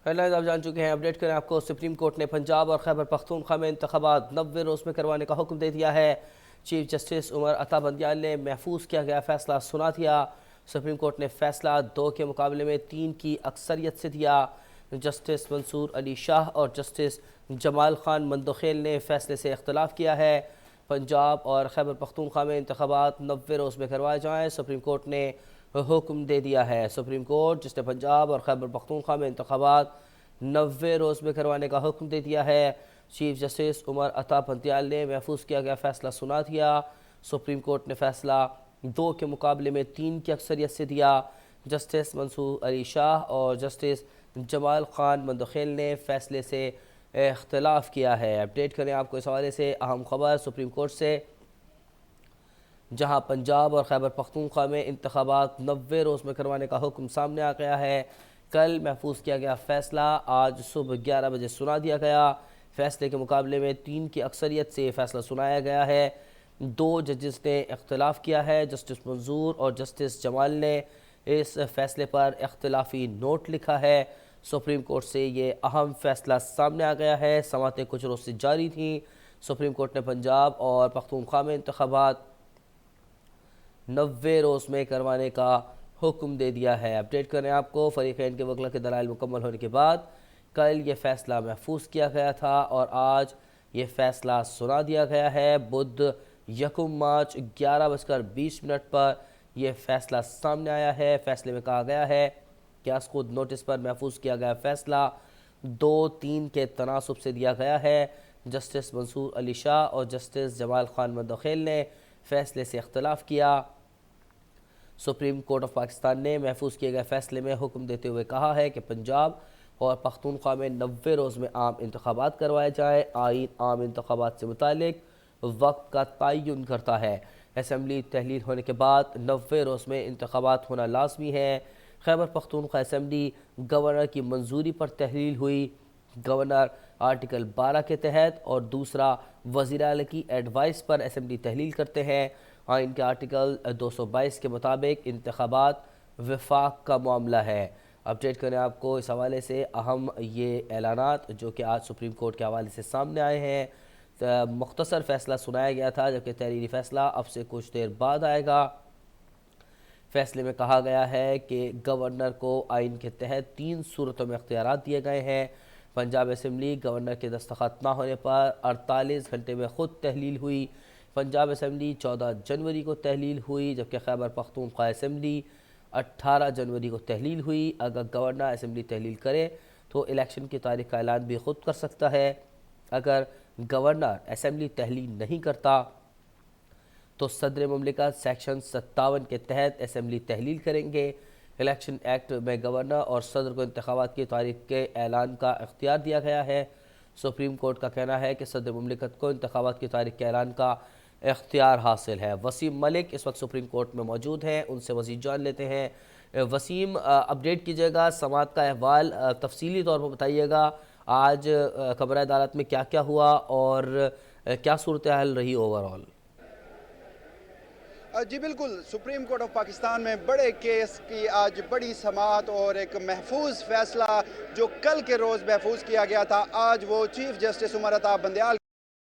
Head lines آپ جان چکے ہیں، اپڈیٹ کریں آپ کو۔ سپریم کورٹ نے پنجاب اور خیبر پختونخوا میں انتخابات 90 روز میں کروانے کا حکم دے دیا ہے۔ چیف جسٹس عمر عطا بندیال نے محفوظ کیا گیا فیصلہ سنا دیا۔ سپریم کورٹ نے فیصلہ 2 کے مقابلے میں 3 کی اکثریت سے دیا۔ جسٹس منصور علی شاہ اور جسٹس جمال خان مندوخیل نے فیصلے سے اختلاف کیا ہے۔ پنجاب اور خیبر پختونخوا میں انتخابات 90 روز میں کروائے جائیں، سپریم کورٹ نے حکم دے دیا ہے۔ سپریم کورٹ جس نے پنجاب اور خیبر پختونخوا میں انتخابات 90 روز میں کروانے کا حکم دے دیا ہے، چیف جسٹس عمر عطا بندیال نے محفوظ کیا گیا فیصلہ سنا دیا۔ سپریم کورٹ نے فیصلہ 2 کے مقابلے میں 3 کی اکثریت سے دیا۔ جسٹس منصور علی شاہ اور جسٹس جمال خان مندوخیل نے فیصلے سے اختلاف کیا ہے۔ اپڈیٹ کریں آپ کو اس حوالے سے اہم خبر سپریم کورٹ سے، جہاں پنجاب اور خیبر پختونخوا میں انتخابات 90 روز میں کروانے کا حکم سامنے آ گیا ہے۔ کل محفوظ کیا گیا فیصلہ آج صبح 11 بجے سنا دیا گیا۔ فیصلے کے مقابلے میں 3 کی اکثریت سے فیصلہ سنایا گیا ہے۔ 2 ججز نے اختلاف کیا ہے۔ جسٹس منظور اور جسٹس جمال نے اس فیصلے پر اختلافی نوٹ لکھا ہے۔ سپریم کورٹ سے یہ اہم فیصلہ سامنے آ گیا ہے۔ سماعتیں کچھ روز سے جاری تھیں۔ سپریم کورٹ نے پنجاب اور پختونخوا میں انتخابات 90 روز میں کروانے کا حکم دے دیا ہے۔ اپڈیٹ کریں آپ کو، فریقین کے وکلا کے دلائل مکمل ہونے کے بعد کل یہ فیصلہ محفوظ کیا گیا تھا اور آج یہ فیصلہ سنا دیا گیا ہے۔ بدھ 1 مارچ 11:20 پر یہ فیصلہ سامنے آیا ہے۔ فیصلے میں کہا گیا ہے کہ از خود نوٹس پر محفوظ کیا گیا فیصلہ 2-3 کے تناسب سے دیا گیا ہے۔ جسٹس منصور علی شاہ اور جسٹس جمال خان مندوخیل نے فیصلے سے اختلاف کیا۔ سپریم کورٹ آف پاکستان نے محفوظ کیے گئے فیصلے میں حکم دیتے ہوئے کہا ہے کہ پنجاب اور پختونخوا میں 90 روز میں عام انتخابات کروائے جائیں۔ آئین عام انتخابات سے متعلق وقت کا تعین کرتا ہے۔ اسمبلی تحلیل ہونے کے بعد 90 روز میں انتخابات ہونا لازمی ہے۔ خیبر پختونخوا اسمبلی گورنر کی منظوری پر تحلیل ہوئی۔ گورنر آرٹیکل 12 کے تحت اور دوسرا وزیر اعلیٰ کی ایڈوائس پر اسمبلی تحلیل کرتے ہیں۔ آئین کے آرٹیکل 222 کے مطابق انتخابات وفاق کا معاملہ ہے۔ اپڈیٹ کریں آپ کو اس حوالے سے اہم یہ اعلانات جو کہ آج سپریم کورٹ کے حوالے سے سامنے آئے ہیں۔ مختصر فیصلہ سنایا گیا تھا جبکہ تحریری فیصلہ اب سے کچھ دیر بعد آئے گا۔ فیصلے میں کہا گیا ہے کہ گورنر کو آئین کے تحت 3 صورتوں میں اختیارات دیے گئے ہیں۔ پنجاب اسمبلی گورنر کے دستخط نہ ہونے پر 48 گھنٹے میں خود تحلیل ہوئی۔ پنجاب اسمبلی 14 جنوری کو تحلیل ہوئی جبکہ خیبر پختونخوا اسمبلی 18 جنوری کو تحلیل ہوئی۔ اگر گورنر اسمبلی تحلیل کرے تو الیکشن کی تاریخ کا اعلان بھی خود کر سکتا ہے۔ اگر گورنر اسمبلی تحلیل نہیں کرتا تو صدر مملکت سیکشن 57 کے تحت اسمبلی تحلیل کریں گے۔ الیکشن ایکٹ میں گورنر اور صدر کو انتخابات کی تاریخ کے اعلان کا اختیار دیا گیا ہے۔ سپریم کورٹ کا کہنا ہے کہ صدر مملکت کو انتخابات کی تاریخ کے اعلان کا اختیار حاصل ہے۔ وسیم ملک اس وقت سپریم کورٹ میں موجود ہیں، ان سے مزید جان لیتے ہیں۔ وسیم، اپڈیٹ کیجئے گا، سماعت کا احوال تفصیلی طور پر بتائیے گا۔ آج کمرہ عدالت میں کیا کیا ہوا اور کیا صورتحال رہی اوورآل؟ جی بالکل، سپریم کورٹ آف پاکستان میں بڑے کیس کی آج بڑی سماعت اور ایک محفوظ فیصلہ جو کل کے روز محفوظ کیا گیا تھا، آج وہ چیف جسٹس عمر عطا بندیال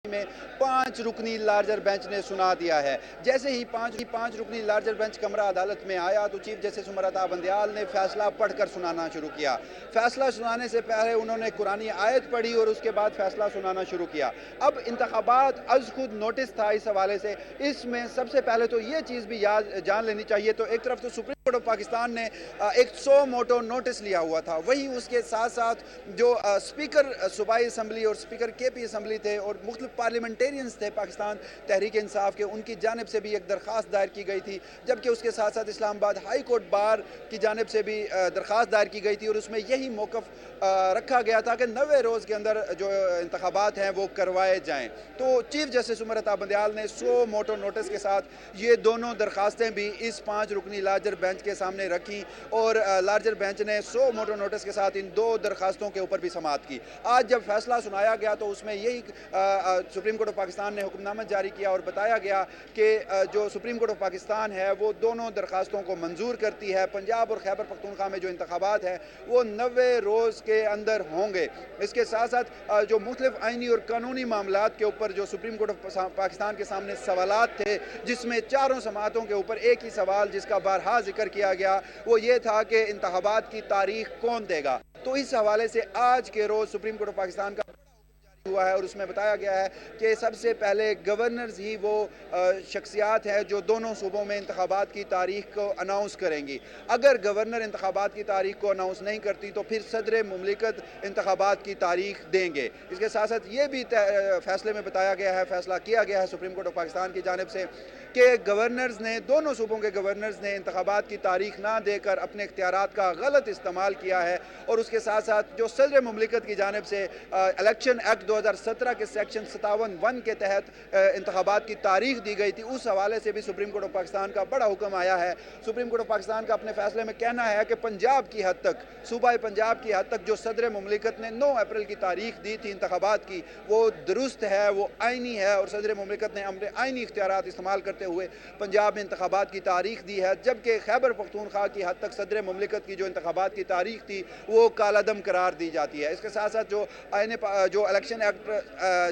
میں 5 رکنی لارجر بینچ نے سنا دیا ہے۔ جیسے ہی 5 رکنی لارجر بینچ کمرہ عدالت میں آیا تو چیف جسٹس عمر عطا بندیال نے فیصلہ پڑھ کر سنانا شروع کیا۔ فیصلہ سنانے سے پہلے انہوں نے قرآنی آیت پڑھی اور اس کے بعد فیصلہ سنانا شروع کیا۔ اب انتخابات از خود نوٹس تھا اس حوالے سے، اس میں سب سے پہلے تو یہ چیز بھی جان لینی چاہیے، تو ایک طرف تو سپریم کورٹ آف پاکستان نے ایک 100 موٹو نوٹس لیا ہوا تھا، وہی اس کے ساتھ ساتھ جو اسپیکر صوبائی اسمبلی اور اسپیکر کے پی اسمبلی تھے اور مختلف پارلیمنٹیرینز تھے پاکستان تحریک انصاف کے، ان کی جانب سے بھی ایک درخواست دائر کی گئی تھی، جبکہ اس کے ساتھ ساتھ اسلام آباد ہائی کورٹ بار کی جانب سے بھی درخواست دائر کی گئی تھی، اور اس میں یہی موقف رکھا گیا تھا کہ 90 روز کے اندر جو انتخابات ہیں وہ کروائے جائیں۔ تو چیف جسٹس عمر عطا بندیال نے 100 موٹو نوٹس کے ساتھ یہ دونوں درخواستیں بھی اس 5 رکنی لارجر بینچ بینچ کے سامنے رکھی اور لارجر بینچ نے 100 موٹر نوٹس کے ساتھ ان 2 درخواستوں کے اوپر بھی سماعت کی۔ آج جب فیصلہ سنایا گیا تو اس میں یہی سپریم کورٹ آف پاکستان نے حکم نامہ جاری کیا اور بتایا گیا کہ جو سپریم کورٹ آف پاکستان ہے وہ دونوں درخواستوں کو منظور کرتی ہے۔ پنجاب اور خیبر پختونخوا میں جو انتخابات ہیں وہ 90 روز کے اندر ہوں گے۔ اس کے ساتھ ساتھ جو مختلف آئینی اور قانونی معاملات کے اوپر جو سپریم کورٹ آف پاکستان کے سامنے سوالات تھے، جس میں چاروں سماعتوں کے اوپر ایک ہی سوال جس کا بارہا ذکر کیا گیا وہ یہ تھا کہ انتخابات کی تاریخ کون دے گا۔ تو اس حوالے سے آج کے روز سپریم کورٹ آف پاکستان کا ہوا ہے اور اس میں بتایا گیا ہے کہ سب سے پہلے گورنرز ہی وہ شخصیات ہیں جو دونوں صوبوں میں انتخابات کی تاریخ کو اناؤنس کریں گی۔ اگر گورنر انتخابات کی تاریخ کو اناؤنس نہیں کرتی تو پھر صدر مملکت انتخابات کی تاریخ دیں گے۔ اس کے ساتھ ساتھ یہ بھی فیصلے میں بتایا گیا ہے، فیصلہ کیا گیا ہے سپریم کورٹ آف پاکستان کی جانب سے کہ گورنرز نے، دونوں صوبوں کے گورنرز نے انتخابات کی تاریخ نہ دے کر اپنے اختیارات کا غلط استعمال کیا ہے، اور اس کے ساتھ ساتھ جو صدر مملکت کی جانب سے الیکشن ایکٹ 2017 کے سیکشن 57(1) کے تحت انتخابات کی تاریخ دی گئی تھی، اس حوالے سے بھی سپریم کورٹ آف پاکستان کا بڑا حکم آیا ہے۔ سپریم کورٹ آف پاکستان کا اپنے فیصلے میں کہنا ہے کہ پنجاب کی حد تک، صوبہ پنجاب کی حد تک جو صدر مملکت نے 9 اپریل کی تاریخ دی تھی انتخابات کی، وہ درست ہے، وہ آئینی ہے، اور صدر مملکت نے اپنے آئینی اختیارات استعمال کرتے ہوئے پنجاب میں انتخابات کی تاریخ دی ہے، جبکہ خیبر پختونخوا کی حد تک صدر مملکت کی جو انتخابات کی تاریخ تھی وہ کالعدم قرار دی جاتی ہے۔ اس کے ساتھ ساتھ جو الیکشن ایکٹ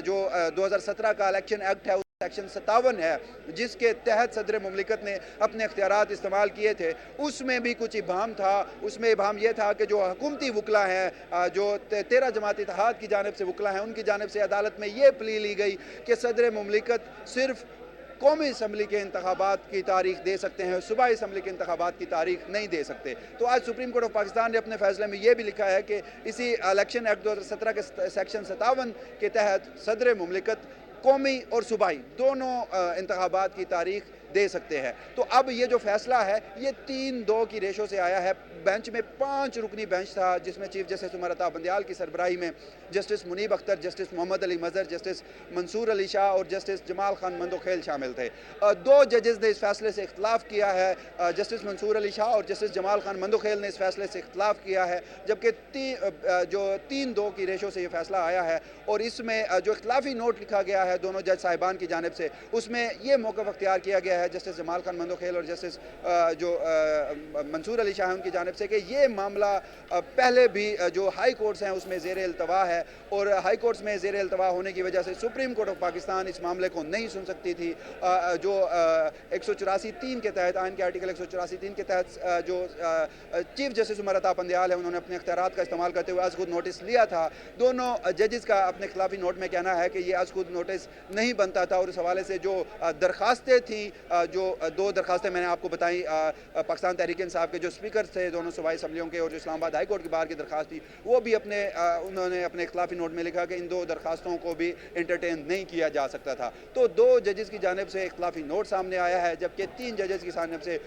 جو 2017 کا الیکشن ایکٹ ہے، سیکشن 57 ہے، جس کے تحت صدر مملکت نے اپنے اختیارات استعمال کیے تھے، اس میں بھی کچھ ابہام تھا۔ اس میں ابہام یہ تھا کہ جو حکومتی وکلا ہیں، جو 13 جماعت اتحاد کی جانب سے وکلا ہیں، ان کی جانب سے عدالت میں یہ پلی لی گئی کہ صدر مملکت صرف قومی اسمبلی کے انتخابات کی تاریخ دے سکتے ہیں، صوبائی اسمبلی کے انتخابات کی تاریخ نہیں دے سکتے۔ تو آج سپریم کورٹ آف پاکستان نے اپنے فیصلے میں یہ بھی لکھا ہے کہ اسی الیکشن ایکٹ 2017 کے سیکشن 57 کے تحت صدر مملکت قومی اور صوبائی دونوں انتخابات کی تاریخ دے سکتے ہیں۔ تو اب یہ جو فیصلہ ہے یہ 3-2 کی ریشو سے آیا ہے۔ بینچ میں 5 رکنی بینچ تھا، جس میں چیف جسٹس عمر عطا بندیال کی سربراہی میں جسٹس منیب اختر، جسٹس محمد علی مظہر، جسٹس منصور علی شاہ اور جسٹس جمال خان مندوخیل شامل تھے۔ 2 ججز نے اس فیصلے سے اختلاف کیا ہے، جسٹس منصور علی شاہ اور جسٹس جمال خان مندوخیل نے اس فیصلے سے اختلاف کیا ہے، جبکہ 3-2 کی ریشو سے یہ فیصلہ آیا ہے۔ اور اس میں جو اختلافی نوٹ لکھا گیا ہے دونوں جج صاحبان کی جانب سے، اس میں یہ موقف اختیار کیا گیا ہے جسٹس جمال خان مندوخیل اور جسٹس جو منصور علی شاہ ان کی جانب سے، کہ یہ معاملہ پہلے بھی جو ہائی کورٹس ہیں اس میں زیر التوا ہے، اور ہائی کورٹس میں زیر التوا ہونے کی وجہ سے سپریم کورٹ آف پاکستان اس معاملے کو نہیں سن سکتی تھی۔ جو 184(3) کے تحت، آئین کے آرٹیکل 184(3) کے تحت جو چیف جسٹس عمر عطا بندیال ہے، انہوں نے اپنے اختیارات کا استعمال کرتے ہوئے از خود نوٹس لیا تھا۔ دونوں ججز کا اپنے خلافی نوٹ میں کہنا ہے کہ یہ از خود نوٹس نہیں بنتا تھا، اور اس حوالے سے جو درخواستیں تھیں، جو 2 درخواستیں میں نے آپ کو بتائیں، پاکستان تحریک انصاف کے جو اسپیکر تھے دونوں صوبائی اسمبلیوں کے، اور جو اسلام آباد ہائی کورٹ کے باہر کی درخواست تھی، وہ بھی انہوں نے اپنے اختلافی نوٹ میں لکھا کہ ان 2 درخواستوں کو بھی انٹرٹین نہیں کیا جا سکتا تھا۔ تو 2 ججز کی جانب سے اختلافی نوٹ سامنے آیا ہے، جبکہ 3 ججز کی جانب سے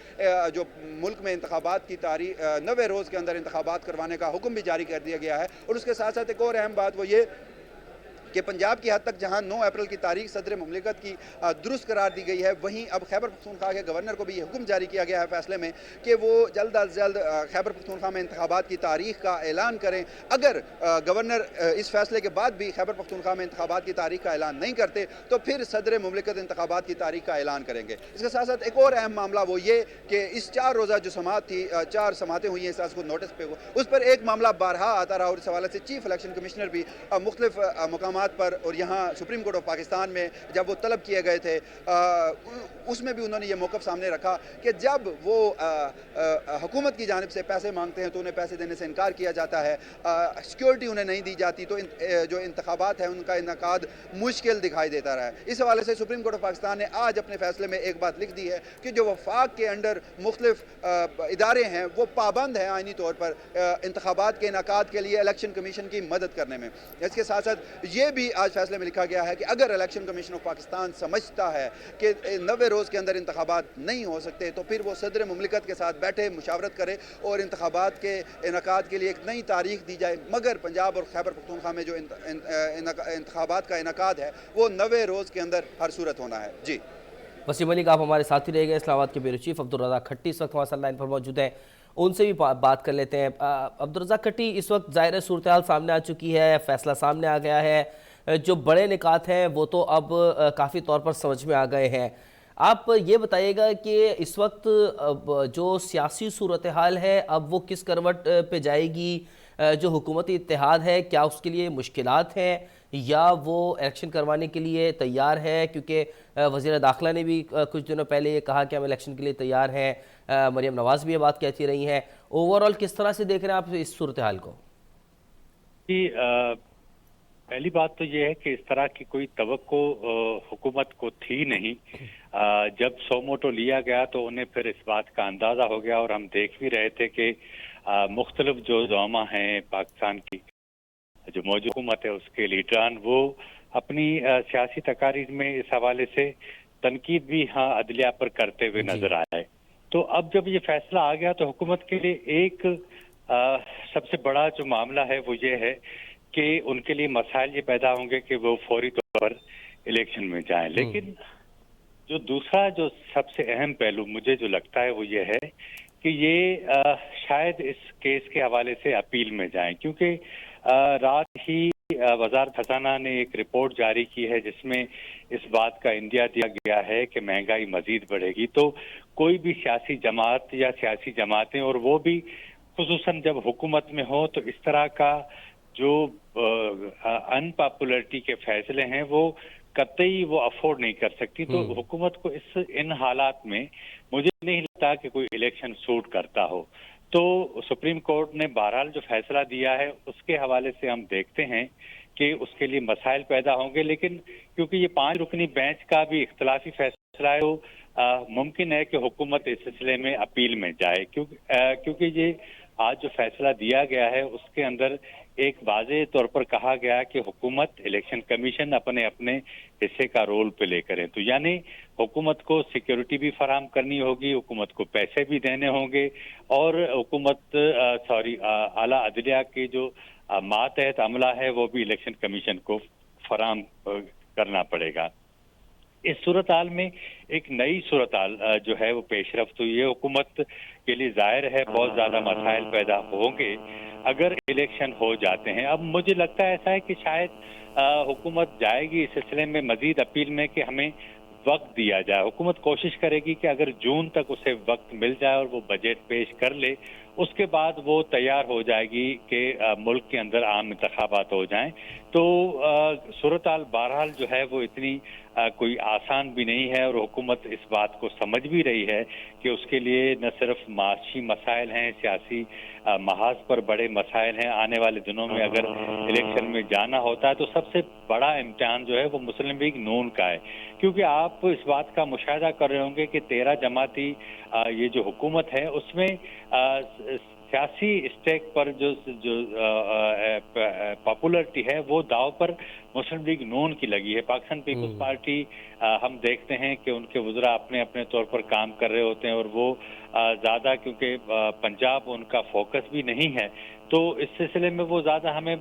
جو ملک میں انتخابات کی تاریخ 90 روز کے اندر انتخابات کروانے کا حکم بھی جاری کر دیا گیا ہے۔ اور اس کے ساتھ ساتھ ایک اور اہم بات وہ یہ کہ پنجاب کی حد تک جہاں 9 اپریل کی تاریخ صدر مملکت کی درست قرار دی گئی ہے، وہیں اب خیبر پختونخوا کے گورنر کو بھی یہ حکم جاری کیا گیا ہے فیصلے میں کہ وہ جلد از جلد خیبر پختونخوا میں انتخابات کی تاریخ کا اعلان کریں۔ اگر گورنر اس فیصلے کے بعد بھی خیبر پختونخوا میں انتخابات کی تاریخ کا اعلان نہیں کرتے تو پھر صدر مملکت انتخابات کی تاریخ کا اعلان کریں گے۔ اس کے ساتھ ساتھ ایک اور اہم معاملہ وہ یہ کہ اس 4 روزہ جو سماعت تھی، 4 سماعتیں ہوئی ہیں اس کو نوٹس پہ، اس پر ایک معاملہ بارہا آتا رہا، اور اس حوالے سے چیف الیکشن کمشنر بھی مختلف مقامات پر اور یہاں سپریم کورٹ آف پاکستان میں جب وہ طلب کیے گئے تھے، اس میں بھی انہوں نے یہ موقف سامنے رکھا کہ جب وہ حکومت کی جانب سے پیسے مانگتے ہیں تو انہیں پیسے دینے سے انکار کیا جاتا ہے، سیکیورٹی انہیں نہیں دی جاتی، تو جو انتخابات ہیں ان کا انعقاد مشکل دکھائی دیتا رہا ہے۔ اس حوالے سے سپریم کورٹ آف پاکستان نے آج اپنے فیصلے میں ایک بات لکھ دی ہے کہ جو وفاق کے انڈر مختلف ادارے ہیں وہ پابند ہیں آئینی طور پر انتخابات کے انعقاد کے لیے الیکشن کمیشن کی مدد کرنے میں۔ اس کے ساتھ ساتھ یہ بھی آج فیصلے میں لکھا گیا ہے کہ اگر الیکشن کمیشن آف پاکستان سمجھتا ہے کہ 90 روز کے اندر انتخابات نہیں ہو سکتے تو پھر وہ صدر مملکت کے ساتھ بیٹھے، مشاورت کرے اور انتخابات کے انعقاد کے لیے ایک نئی تاریخ دی جائے، مگر پنجاب اور خیبر پختونخوا میں جو انتخابات کا انعقاد ہے وہ 90 روز کے اندر ہر صورت ہونا ہے۔ جی वसीम मलिक, आप हमारे साथ ही रह गए। इस्लामाबाद के ब्यूरो चीफ अब्दुल रज़ाक खट्टी इस वक्त हमारे साथ लाइन पर मौजूद हैं, उनसे भी बात कर लेते हैं। अब्दुल रज़ाक खट्टी, इस वक्त ज़ाहिर है सूरत हाल सामने आ चुकी है, फैसला सामने आ गया है, जो बड़े निकात हैं वो तो अब काफ़ी तौर पर समझ में आ गए हैं। आप ये बताइएगा कि इस वक्त जो सियासी सूरत हाल है अब वो किस करवट पे जाएगी? जो हुकूमती इत्तेहाद है क्या उसके लिए मुश्किलात हैं, या वो इलेक्शन करवाने के लिए तैयार है? क्योंकि वज़ीर दाखिला ने भी कुछ दिनों पहले ये कहा कि हम इलेक्शन के लिए तैयार हैं, मरीम नवाज़ भी ये बात कहती रही हैं। ओवरऑल किस तरह से देख रहे हैं आप इस सूरत हाल को? जी, पहली बात तो ये है कि इस तरह की कोई तवक्को हुकूमत को थी नहीं। जब सोमोटो लिया गया तो उन्हें फिर इस बात का अंदाजा हो गया, और हम देख भी रहे थे कि मुख्तलिफ जो ज़ौमा हैं पाकिस्तान की, जो मौजूद हुकूमत है उसके लीडरान, वो अपनी सियासी तकारीर में इस हवाले से तनकीद भी अदलिया पर करते हुए नजर आए। तो अब जब ये फैसला आ गया तो हुकूमत के लिए एक सबसे बड़ा जो मामला है वो ये है कि उनके लिए मसाइल ये पैदा होंगे कि वो फौरी तौर पर इलेक्शन में जाएं। लेकिन जो दूसरा जो सबसे अहम पहलू मुझे जो लगता है वो ये है कि ये शायद इस केस के हवाले से अपील में जाएं, क्योंकि रात ही वज़ारत खजाना ने एक रिपोर्ट जारी की है जिसमें इस बात का इंदिया दिया गया है कि महंगाई मजीद बढ़ेगी। तो कोई भी सियासी जमात या सियासी जमातें, और वो भी खुसूसन जब हुकूमत में हो, तो इस तरह का जो अनपॉपुलरिटी के फैसले हैं वो कतई वो अफोर्ड नहीं कर सकती। तो हुकूमत को इन हालात में मुझे नहीं लगता कि कोई इलेक्शन सूट करता हो। तो सुप्रीम कोर्ट ने बहरहाल जो फैसला दिया है उसके हवाले से हम देखते हैं कि उसके लिए मसाइल पैदा होंगे, लेकिन क्योंकि ये 5 रुकनी बेंच का भी इख्तलाफी फैसला है, तो मुमकिन है कि हुकूमत इस सिलसिले में अपील में जाए, क्योंकि ये आज जो फैसला दिया गया है उसके अंदर एक वाज़ेह तौर पर कहा गया कि हुकूमत, इलेक्शन कमीशन अपने अपने हिस्से का रोल प्ले करें। तो यानी हुकूमत को सिक्योरिटी भी फराहम करनी होगी, हुकूमत को पैसे भी देने होंगे, और हुकूमत आला अदलिया की जो मातहत अमला है वो भी इलेक्शन कमीशन को फराहम करना पड़ेगा। इस सूरत हाल में एक नई सूरत हाल जो है वो पेशरफ्त हुई है। हुकूमत के लिए जाहिर है बहुत ज्यादा मसाइल पैदा होंगे अगर इलेक्शन हो जाते हैं। अब मुझे लगता है ऐसा है कि शायद हुकूमत जाएगी इस सिलसिले में मजीद अपील में कि हमें वक्त दिया जाए। हुकूमत कोशिश करेगी कि अगर जून तक उसे वक्त मिल जाए और वो बजट पेश कर ले, उसके बाद वो तैयार हो जाएगी कि मुल्क के अंदर आम इंतखाबात हो जाएं। तो सूरत हाल बहरहाल जो है वो इतनी कोई आसान भी नहीं है, और हुकूमत इस बात को समझ भी रही है कि उसके लिए न सिर्फ माशी मसाइल हैं, सियासी महाज पर बड़े मसाइल हैं। आने वाले दिनों में अगर इलेक्शन में जाना होता है तो सबसे बड़ा इम्तिहान जो है वो मुस्लिम लीग नून का है, क्योंकि आप इस बात का मुशाहिदा कर रहे होंगे कि 13 जमाती ये जो हुकूमत है उसमें सियासी स्टेक पर जो पॉपुलरिटी है वो दाव पर मुस्लिम लीग नून की लगी है। पाकिस्तान पीपल्स पार्टी हम देखते हैं कि उनके वज़रा अपने अपने तौर पर काम कर रहे होते हैं, और वो ज़्यादा, क्योंकि पंजाब उनका फोकस भी नहीं है, तो इस सिलसिले में वो ज़्यादा हमें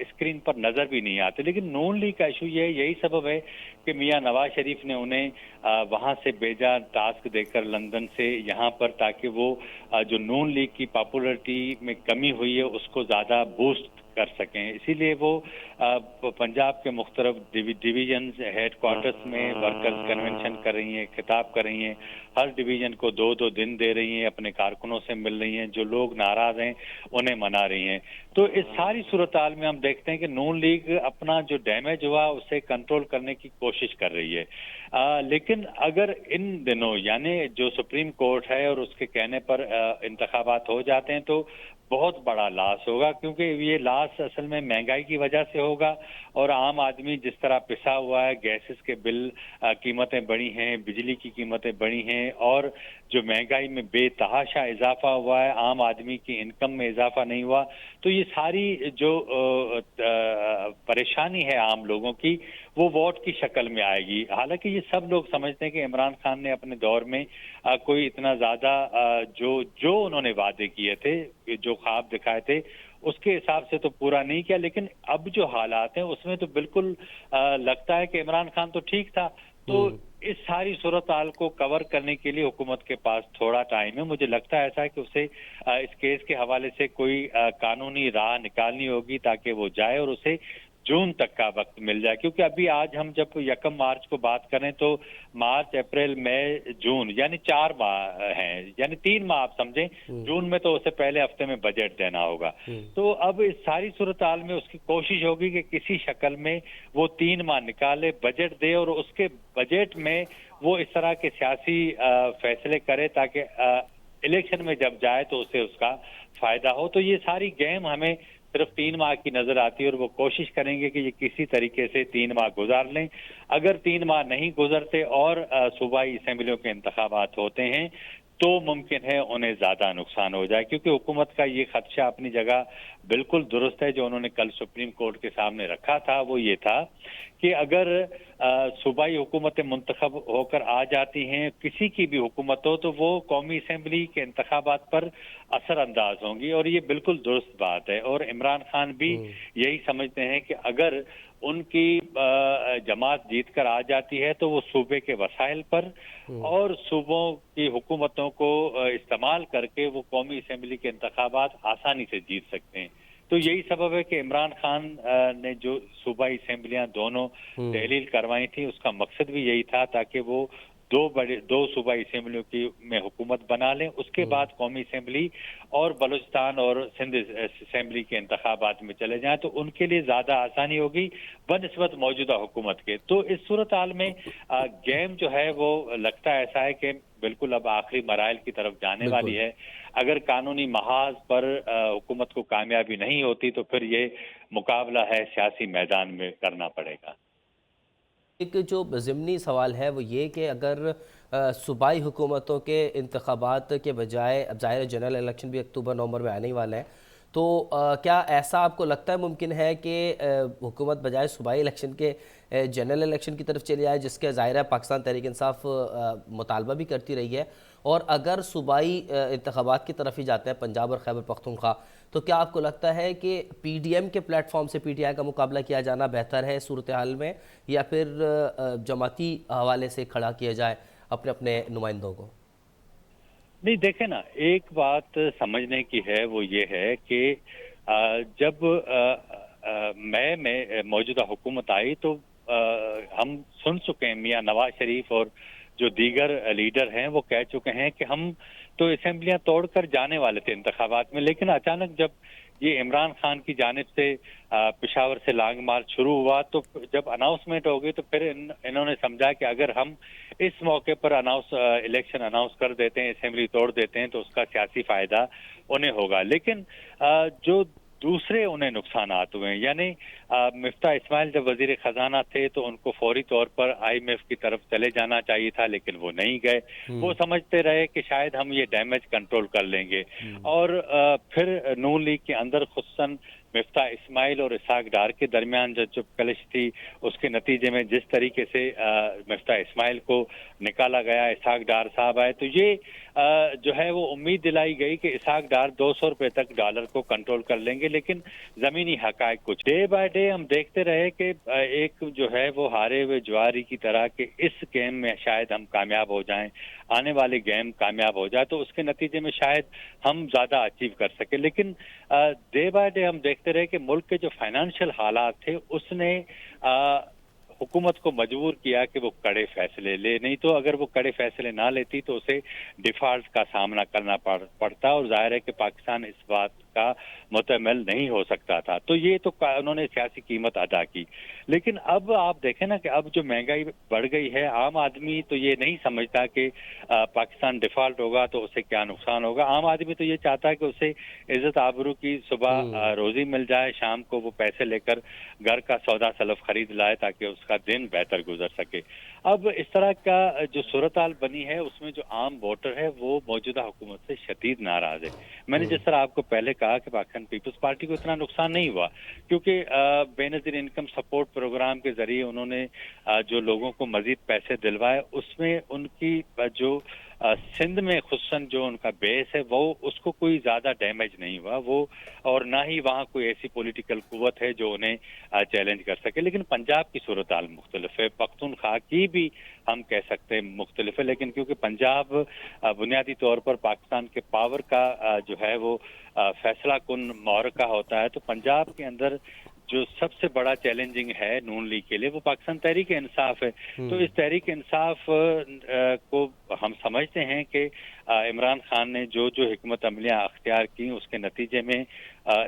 स्क्रीन पर नज़र भी नहीं आते। लेकिन नून लीग का इशू यही सबब है कि मियां नवाज शरीफ ने उन्हें वहाँ से भेजा टास्क देकर लंदन से यहाँ पर, ताकि वो जो नून लीग की पॉपुलरिटी में कमी हुई है उसको ज़्यादा बूस्ट कर सकें। इसीलिए वो पंजाब के मुख्तलिफ डिवीजन हेड क्वार्टर्स में वर्कर्स कन्वेंशन कर रही हैं, खिताब कर रही हैं, हर डिवीजन को 2-2 दिन दे रही हैं, अपने कारकुनों से मिल रही हैं, जो लोग नाराज हैं उन्हें मना रही हैं। तो इस सारी सूरत हाल में हम देखते हैं कि नून लीग अपना जो डैमेज हुआ उसे कंट्रोल करने की कोशिश कर रही है। लेकिन अगर इन दिनों यानी जो सुप्रीम कोर्ट है और उसके कहने पर इंतखाबात हो जाते हैं तो बहुत बड़ा लॉस होगा, क्योंकि ये लॉस असल में महंगाई की वजह से होगा, और आम आदमी जिस तरह पिसा हुआ है, गैसेस के बिल कीमतें बढ़ी हैं, बिजली की कीमतें बढ़ी हैं, और जो महंगाई में बेतहाशा इजाफा हुआ है, आम आदमी की इनकम में इजाफा नहीं हुआ। तो ये सारी जो परेशानी है आम लोगों की वो वोट की शक्ल में आएगी। हालांकि ये सब लोग समझते हैं कि इमरान खान ने अपने दौर में कोई इतना ज्यादा जो उन्होंने वादे किए थे, जो ख्वाब दिखाए थे, उसके हिसाब से तो पूरा नहीं किया। लेकिन अब जो हालात हैं उसमें तो बिल्कुल लगता है कि इमरान खान तो ठीक था। तो इस सारी सूरत हाल को कवर करने के लिए हुकूमत के पास थोड़ा टाइम है। मुझे लगता है ऐसा है कि उसे इस केस के हवाले से कोई कानूनी राह निकालनी होगी ताकि वो जाए और उसे जून तक का वक्त मिल जाए, क्योंकि अभी आज हम जब 1 मार्च को बात करें तो मार्च, अप्रैल, मई, जून यानी 4 माह हैं, यानी 3 माह आप समझें। जून में तो उसे पहले हफ्ते में बजट देना होगा। तो अब इस सारी सूरत हाल में उसकी कोशिश होगी कि किसी शक्ल में वो 3 माह निकाले, बजट दे और उसके बजट में वो इस तरह के सियासी फैसले करे ताकि इलेक्शन में जब जाए तो उसे उसका फायदा हो। तो ये सारी गेम हमें सिर्फ 3 माह की नजर आती है और वो कोशिश करेंगे कि ये किसी तरीके से 3 माह गुजार लें। अगर 3 माह नहीं गुजरते और सूबाई असेंबलियों के इंतखाबात होते हैं तो मुमकिन है उन्हें ज्यादा नुकसान हो जाए, क्योंकि हुकूमत का ये खदशा अपनी जगह बिल्कुल दुरुस्त है। जो उन्होंने कल सुप्रीम कोर्ट के सामने रखा था वो ये था कि अगर सूबाई हुकूमतें मुंतखब होकर आ जाती हैं, किसी की भी हुकूमत हो, तो वो कौमी असेंबली के इंतखाबात पर असर अंदाज होंगी और ये बिल्कुल दुरुस्त बात है। और इमरान खान भी यही समझते हैं कि अगर उनकी जमात जीत कर आ जाती है तो वो सूबे के वसाइल पर और सूबों की हुकूमतों को इस्तेमाल करके वो कौमी असेंबली के इंतखाबात आसानी से जीत सकते हैं। तो यही सबब है कि इमरान खान ने जो सूबाई असेंबलियां दोनों तहलील करवाई थी उसका मकसद भी यही था ताकि वो दो सूबाई असेंबलियों की में हुकूमत बना लें। उसके बाद कौमी असेंबली और बलूचिस्तान और सिंध असेंबली के इंतखाबात में चले जाएं तो उनके लिए ज्यादा आसानी होगी बनिस्बत मौजूदा हुकूमत के। तो इस सूरत हाल में गेम जो है वो लगता है ऐसा है कि बिल्कुल अब आखिरी मराइल की तरफ जाने वाली है। अगर कानूनी महाज पर हुकूमत को कामयाबी नहीं होती तो फिर ये मुकाबला है सियासी मैदान में करना पड़ेगा। एक जो ज़िमनी सवाल है वो ये कि अगर सूबाई हुकूमतों के इंतखाबात के बजाय, अब ज़ाहिर जनरल इलेक्शन भी अक्टूबर नवंबर में आने ही वाले हैं, तो क्या ऐसा आपको लगता है मुमकिन है कि हुकूमत बजाय सूबाई इलेक्शन के जनरल इलेक्शन की तरफ चली जाए, जिसके ज़ाहिर है पाकिस्तान तहरीक इंसाफ मुतालबा भी करती रही है? और अगर सूबाई इंतखाबात की तरफ ही जाते हैं पंजाब और खैबर पख्तूनख्वा, तो क्या आपको लगता है कि PDM के प्लेटफॉर्म से PTI का मुकाबला किया जाना बेहतर है सूरत हाल में, या फिर जमाती हवाले से खड़ा किया जाए अपने अपने नुमाइंदों को? नहीं, देखें ना, एक बात समझने की है वो ये है कि जब मई में मौजूदा हुकूमत आई तो हम सुन चुके हैं मियां नवाज शरीफ और जो दीगर लीडर हैं वो कह चुके हैं कि हम तो असेंबलियां तोड़कर जाने वाले थे इंतखाबात में, लेकिन अचानक जब ये इमरान खान की जानिब से पेशावर से लॉन्ग मार्च शुरू हुआ तो जब अनाउंसमेंट हो गई तो फिर इन्होंने समझा कि अगर हम इस मौके पर इलेक्शन अनाउंस कर देते हैं, असेंबली तोड़ देते हैं तो उसका सियासी फायदा उन्हें होगा। लेकिन जो दूसरे उन्हें नुकसानात हुए हैं, यानी मिफ्ता इस्माइल जब वजीर खजाना थे तो उनको फौरी तौर पर IMF की तरफ चले जाना चाहिए था, लेकिन वो नहीं गए। वो समझते रहे कि शायद हम ये डैमेज कंट्रोल कर लेंगे। और फिर नून लीग के अंदर खुसूसन मिफ्ता इस्माइल और इसहाक डार के दरमियान जो कलिश थी उसके नतीजे में जिस तरीके से मिफ्ता इस्माइल को निकाला गया, इसहाक डार साहब आए, तो ये जो है वो उम्मीद दिलाई गई कि इसहाक डार 200 रुपए तक डॉलर को कंट्रोल कर लेंगे। लेकिन जमीनी हकायक कुछ डे बाय डे हम देखते रहे कि एक जो है वो हारे हुए ज्वारी की तरह के इस गेम में शायद हम कामयाब हो जाएं, आने वाले गेम कामयाब हो जाए तो उसके नतीजे में शायद हम ज्यादा अचीव कर सके। लेकिन डे बाय डे हम देखते रहे कि मुल्क के जो फाइनेंशियल हालात थे उसने हुकूमत को मजबूर किया कि वो कड़े फैसले ले, नहीं तो अगर वो कड़े फैसले ना लेती तो उसे डिफॉल्ट का सामना करना पड़ता और जाहिर है कि पाकिस्तान इस बात का मुतमिल नहीं हो सकता था। तो ये तो उन्होंने सियासी कीमत अदा की। लेकिन अब आप देखें ना कि अब जो महंगाई बढ़ गई है, आम आदमी तो ये नहीं समझता कि पाकिस्तान डिफॉल्ट होगा तो उसे क्या नुकसान होगा। आम आदमी तो ये चाहता है कि उसे इज्जत आबरू की सुबह रोजी मिल जाए, शाम को वो पैसे लेकर घर का सौदा सलफ खरीद लाए ताकि उसका दिन बेहतर गुजर सके। अब इस तरह का जो सूरत हाल बनी है उसमें जो आम वोटर है वो मौजूदा हुकूमत से शदीद नाराज है। मैंने जिस तरह आपको पहले कहा कि पाकिस्तान पीपल्स पार्टी को इतना नुकसान नहीं हुआ क्योंकि बेनजीर इनकम सपोर्ट प्रोग्राम के जरिए उन्होंने जो लोगों को मजीद पैसे दिलवाए उसमें उनकी जो सिंध में खुसूसन जो उनका बेस है वो उसको कोई ज़्यादा डैमेज नहीं हुआ वो, और ना ही वहाँ कोई ऐसी पॉलिटिकल कुव्वत है जो उन्हें चैलेंज कर सके। लेकिन पंजाब की सूरत हाल मुख्तलिफ है, पख्तूनख्वा की भी हम कह सकते हैं मुख्तलिफ है, लेकिन क्योंकि पंजाब बुनियादी तौर पर पाकिस्तान के पावर का जो है वो फैसला कुन महरका होता है, तो पंजाब के अंदर जो सबसे बड़ा चैलेंजिंग है नून लीग के लिए वो पाकिस्तान तहरीक इंसाफ है। तो इस तहरीक इंसाफ को हम समझते हैं कि इमरान खान ने जो जो हिकमत अमलियाँ अख्तियार की उसके नतीजे में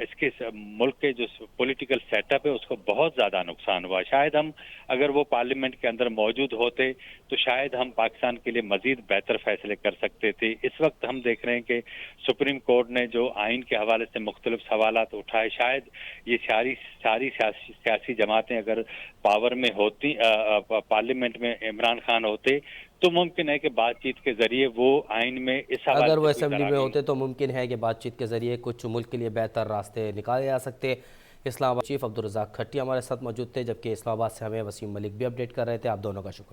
इसके मुल्क के जो पॉलिटिकल सेटअप है उसको बहुत ज़्यादा नुकसान हुआ। शायद हम अगर वो पार्लियामेंट के अंदर मौजूद होते तो शायद हम पाकिस्तान के लिए मजीद बेहतर फैसले कर सकते थे। इस वक्त हम देख रहे हैं कि सुप्रीम कोर्ट ने जो आइन के हवाले से मुख्तलिफ सवालात उठाए, शायद ये सारी सियासी जमातें अगर पावर में होती, पार्लियामेंट में इमरान खान होते, तो मुमकिन है कि बातचीत के जरिए वो आइन में इस हवाले अगर वो से असेंबली में होते तो मुमकिन है कि बातचीत के ज़रिए कुछ मुल्क के लिए बेहतर रास्ते निकाले जा सकते। इस्लामाबाद चीफ अब्दुल रज़ाक खट्टी हमारे साथ मौजूद थे, जबकि इस्लामाबाद से हमें वसीम मलिक भी अपडेट कर रहे थे। आप दोनों का शुक्रिया।